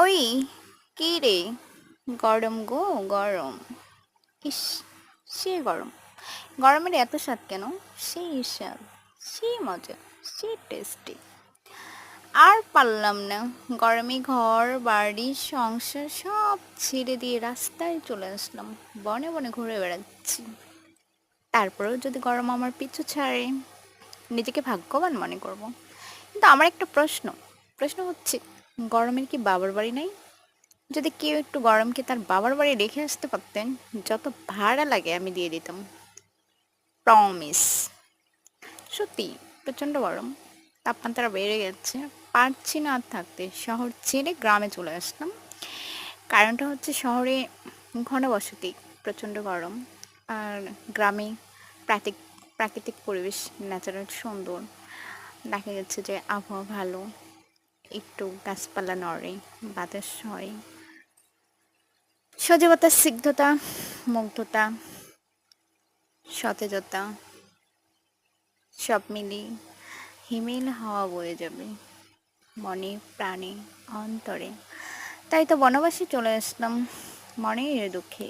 ওই কি রে, গরম গো গরম। ইস, সে গরম। গরমের এত স্বাদ কেন? সেই স্বাদ, সেই মজা, সেই টেস্টি। আর পারলাম না, গরমে ঘর বাড়ি সংসার সব ছেড়ে দিয়ে রাস্তায় চলে আসলাম। বনে বনে ঘুরে বেড়াচ্ছি। তারপরেও যদি গরম আমার পিছু ছাড়ে, নিজেকে ভাগ্যবান মনে করব। কিন্তু আমার একটা প্রশ্ন, প্রশ্ন হচ্ছে, গরমের কি বাবার বাড়ি নাই? যদি কেউ একটু গরমকে তার বাবার বাড়ি রেখে আসতে পারতেন, যত ভাড়া লাগে আমি দিয়ে দিতাম। প্রমিস। সত্যি, প্রচণ্ড গরম, তাপমাত্রা বেড়ে গেছে। পারছি না আর থাকতে, শহর ছেড়ে গ্রামে চলে আসলাম। কারণটা হচ্ছে শহরে ঘনবসতি, প্রচণ্ড গরম। আর গ্রামে প্রাকৃতিক প্রাকৃতিক পরিবেশ, ন্যাচারাল সুন্দর। দেখা যাচ্ছে যে আবহাওয়া ভালো, একটু গাছপালা নড়ে, বাতাস হয়, সজীবতা, স্নিগ্ধতা, মুগ্ধতা, সতেজতা, সব মিলিয়ে হিমেল হাওয়া বয়ে যাবে মনে, প্রাণে, অন্তরে। তাই তো বনবাসে চলে আসলাম, মনের দুঃখে।